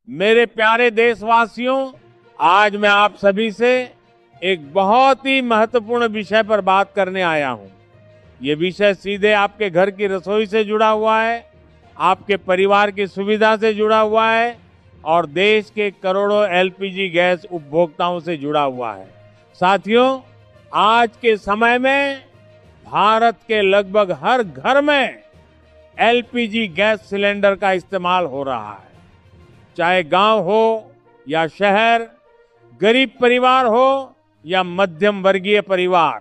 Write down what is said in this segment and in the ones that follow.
मेरे प्यारे देशवासियों, आज मैं आप सभी से एक बहुत ही महत्वपूर्ण विषय पर बात करने आया हूं। ये विषय सीधे आपके घर की रसोई से जुड़ा हुआ है, आपके परिवार की सुविधा से जुड़ा हुआ है और देश के करोड़ों एलपीजी गैस उपभोक्ताओं से जुड़ा हुआ है। साथियों, आज के समय में भारत के लगभग हर घर में एलपीजी गैस सिलेंडर का इस्तेमाल हो रहा है। चाहे गांव हो या शहर, गरीब परिवार हो या मध्यम वर्गीय परिवार,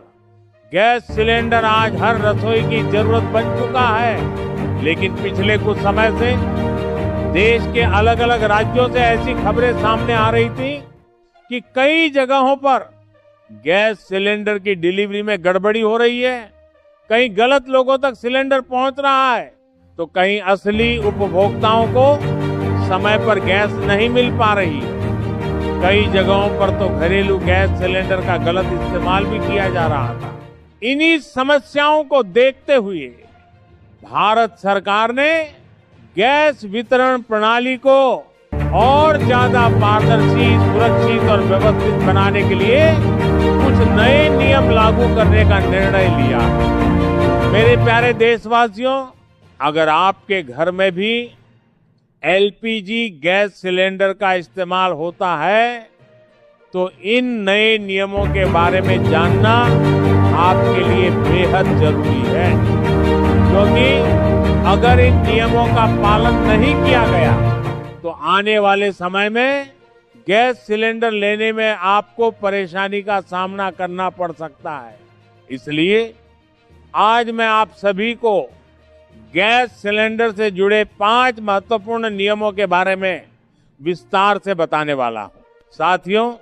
गैस सिलेंडर आज हर रसोई की जरूरत बन चुका है। लेकिन पिछले कुछ समय से देश के अलग अलग राज्यों से ऐसी खबरें सामने आ रही थी कि कई जगहों पर गैस सिलेंडर की डिलीवरी में गड़बड़ी हो रही है। कहीं गलत लोगों तक सिलेंडर पहुंच रहा है, तो कहीं असली उपभोक्ताओं को समय पर गैस नहीं मिल पा रही है। कई जगहों पर तो घरेलू गैस सिलेंडर का गलत इस्तेमाल भी किया जा रहा था। इन्हीं समस्याओं को देखते हुए भारत सरकार ने गैस वितरण प्रणाली को और ज्यादा पारदर्शी, सुरक्षित और व्यवस्थित बनाने के लिए कुछ नए नियम लागू करने का निर्णय लिया। मेरे प्यारे देशवासियों, अगर आपके घर में भी एलपीजी गैस सिलेंडर का इस्तेमाल होता है, तो इन नए नियमों के बारे में जानना आपके लिए बेहद जरूरी है, क्योंकि अगर इन नियमों का पालन नहीं किया गया तो आने वाले समय में गैस सिलेंडर लेने में आपको परेशानी का सामना करना पड़ सकता है। इसलिए आज मैं आप सभी को गैस सिलेंडर से जुड़े 5 महत्वपूर्ण नियमों के बारे में विस्तार से बताने वाला हूं। साथियों,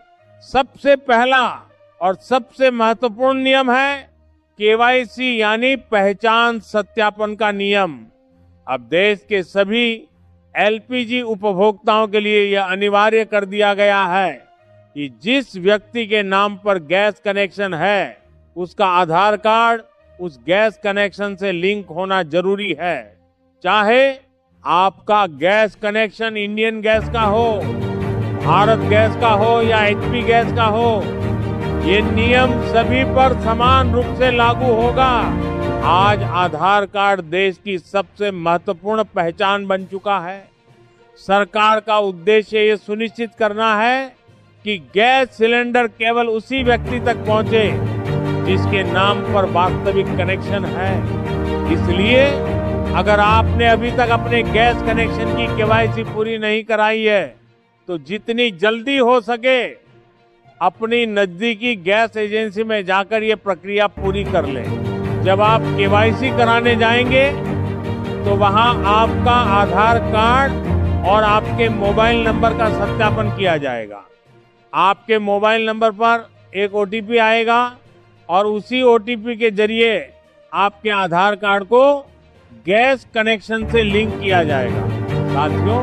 सबसे पहला और सबसे महत्वपूर्ण नियम है केवाईसी यानी पहचान सत्यापन का नियम। अब देश के सभी एलपीजी उपभोक्ताओं के लिए यह अनिवार्य कर दिया गया है कि जिस व्यक्ति के नाम पर गैस कनेक्शन है, उसका आधार कार्ड उस गैस कनेक्शन से लिंक होना जरूरी है। चाहे आपका गैस कनेक्शन इंडियन गैस का हो, भारत गैस का हो या एचपी गैस का हो, ये नियम सभी पर समान रूप से लागू होगा। आज आधार कार्ड देश की सबसे महत्वपूर्ण पहचान बन चुका है। सरकार का उद्देश्य ये सुनिश्चित करना है कि गैस सिलेंडर केवल उसी व्यक्ति तक पहुंचे जिसके नाम पर वास्तविक कनेक्शन है। इसलिए अगर आपने अभी तक अपने गैस कनेक्शन की केवाईसी पूरी नहीं कराई है, तो जितनी जल्दी हो सके अपनी नजदीकी गैस एजेंसी में जाकर ये प्रक्रिया पूरी कर लें। जब आप केवाईसी कराने जाएंगे तो वहां आपका आधार कार्ड और आपके मोबाइल नंबर का सत्यापन किया जाएगा। आपके मोबाइल नंबर पर एक ओटीपी आएगा और उसी ओटीपी के जरिए आपके आधार कार्ड को गैस कनेक्शन से लिंक किया जाएगा। साथियों,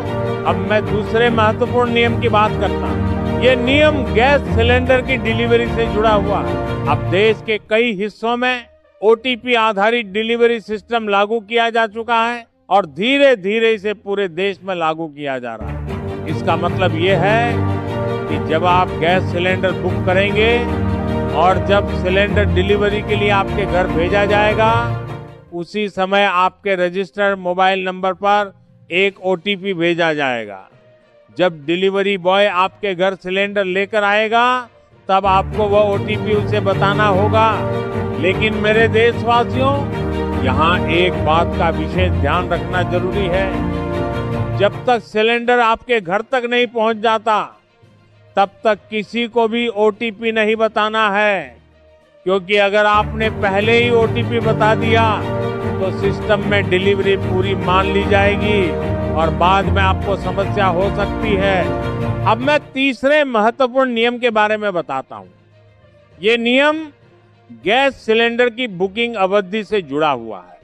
अब मैं दूसरे महत्वपूर्ण नियम की बात करता हूं। ये नियम गैस सिलेंडर की डिलीवरी से जुड़ा हुआ है। अब देश के कई हिस्सों में ओटीपी आधारित डिलीवरी सिस्टम लागू किया जा चुका है और धीरे धीरे इसे पूरे देश में लागू किया जा रहा है। इसका मतलब ये है कि जब आप गैस सिलेंडर बुक करेंगे और जब सिलेंडर डिलीवरी के लिए आपके घर भेजा जाएगा, उसी समय आपके रजिस्टर्ड मोबाइल नंबर पर एक ओटीपी भेजा जाएगा। जब डिलीवरी बॉय आपके घर सिलेंडर लेकर आएगा, तब आपको वह ओटीपी उसे बताना होगा। लेकिन मेरे देशवासियों, यहाँ एक बात का विशेष ध्यान रखना जरूरी है। जब तक सिलेंडर आपके घर तक नहीं पहुंच जाता, तब तक किसी को भी ओटीपी नहीं बताना है, क्योंकि अगर आपने पहले ही ओटीपी बता दिया तो सिस्टम में डिलीवरी पूरी मान ली जाएगी और बाद में आपको समस्या हो सकती है। अब मैं तीसरे महत्वपूर्ण नियम के बारे में बताता हूं। ये नियम गैस सिलेंडर की बुकिंग अवधि से जुड़ा हुआ है।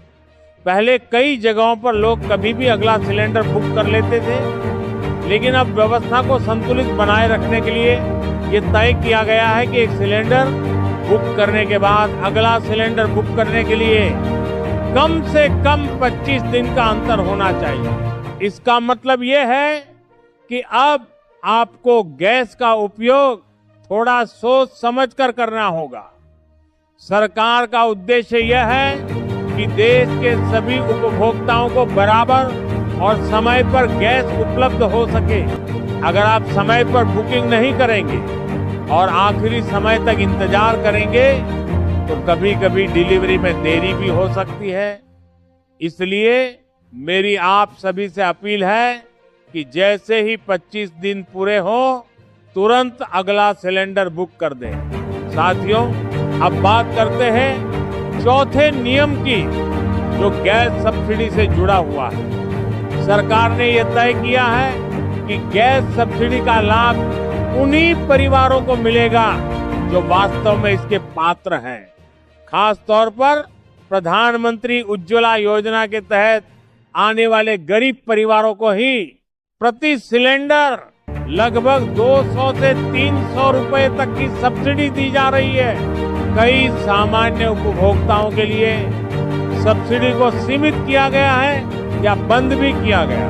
पहले कई जगहों पर लोग कभी भी अगला सिलेंडर बुक कर लेते थे, लेकिन अब व्यवस्था को संतुलित बनाए रखने के लिए ये तय किया गया है कि एक सिलेंडर बुक करने के बाद अगला सिलेंडर बुक करने के लिए कम से कम 25 दिन का अंतर होना चाहिए। इसका मतलब ये है कि अब आपको गैस का उपयोग थोड़ा सोच समझकर करना होगा। सरकार का उद्देश्य यह है कि देश के सभी उपभोक्ताओं को बराबर और समय पर गैस उपलब्ध हो सके। अगर आप समय पर बुकिंग नहीं करेंगे और आखिरी समय तक इंतजार करेंगे तो कभी कभी डिलीवरी में देरी भी हो सकती है। इसलिए मेरी आप सभी से अपील है कि जैसे ही 25 दिन पूरे हो तुरंत अगला सिलेंडर बुक कर दें। साथियों, अब बात करते हैं चौथे नियम की, जो गैस सब्सिडी से जुड़ा हुआ है। सरकार ने यह तय किया है कि गैस सब्सिडी का लाभ उन्हीं परिवारों को मिलेगा जो वास्तव में इसके पात्र हैं। खास तौर पर प्रधानमंत्री उज्ज्वला योजना के तहत आने वाले गरीब परिवारों को ही प्रति सिलेंडर लगभग 200 से 300 रुपए तक की सब्सिडी दी जा रही है। कई सामान्य उपभोक्ताओं के लिए सब्सिडी को सीमित किया गया है या बंद भी किया गया।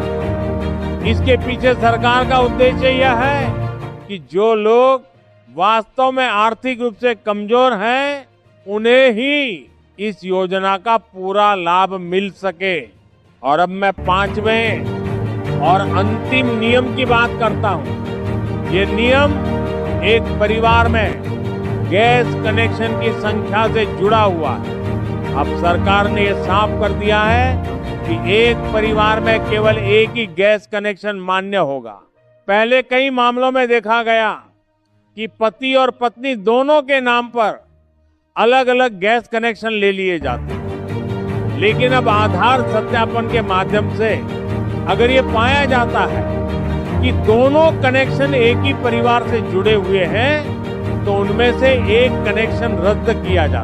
इसके पीछे सरकार का उद्देश्य यह है कि जो लोग वास्तव में आर्थिक रूप से कमजोर हैं, उन्हें ही इस योजना का पूरा लाभ मिल सके। और अब मैं 5वें और अंतिम नियम की बात करता हूं। ये नियम एक परिवार में गैस कनेक्शन की संख्या से जुड़ा हुआ है। अब सरकार ने ये साफ कर दिया है कि एक परिवार में केवल एक ही गैस कनेक्शन मान्य होगा। पहले कई मामलों में देखा गया कि पति और पत्नी दोनों के नाम पर अलग अलग गैस कनेक्शन ले लिए जाते हैं। लेकिन अब आधार सत्यापन के माध्यम से अगर ये पाया जाता है कि दोनों कनेक्शन एक ही परिवार से जुड़े हुए हैं, तो उनमें से एक कनेक्शन रद्द किया जा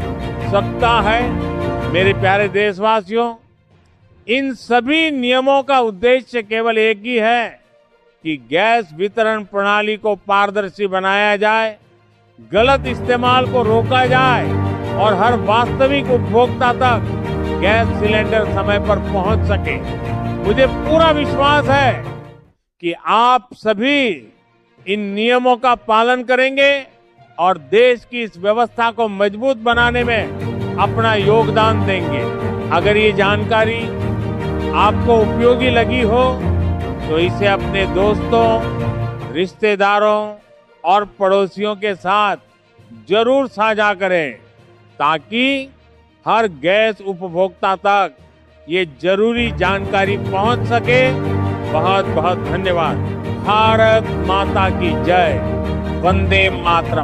सकता है। मेरे प्यारे देशवासियों, इन सभी नियमों का उद्देश्य केवल एक ही है कि गैस वितरण प्रणाली को पारदर्शी बनाया जाए, गलत इस्तेमाल को रोका जाए और हर वास्तविक उपभोक्ता तक गैस सिलेंडर समय पर पहुंच सके। मुझे पूरा विश्वास है कि आप सभी इन नियमों का पालन करेंगे और देश की इस व्यवस्था को मजबूत बनाने में अपना योगदान देंगे। अगर ये जानकारी आपको उपयोगी लगी हो तो इसे अपने दोस्तों, रिश्तेदारों और पड़ोसियों के साथ जरूर साझा करें, ताकि हर गैस उपभोक्ता तक ये जरूरी जानकारी पहुंच सके। बहुत बहुत धन्यवाद। भारत माता की जय। वंदे मातरम।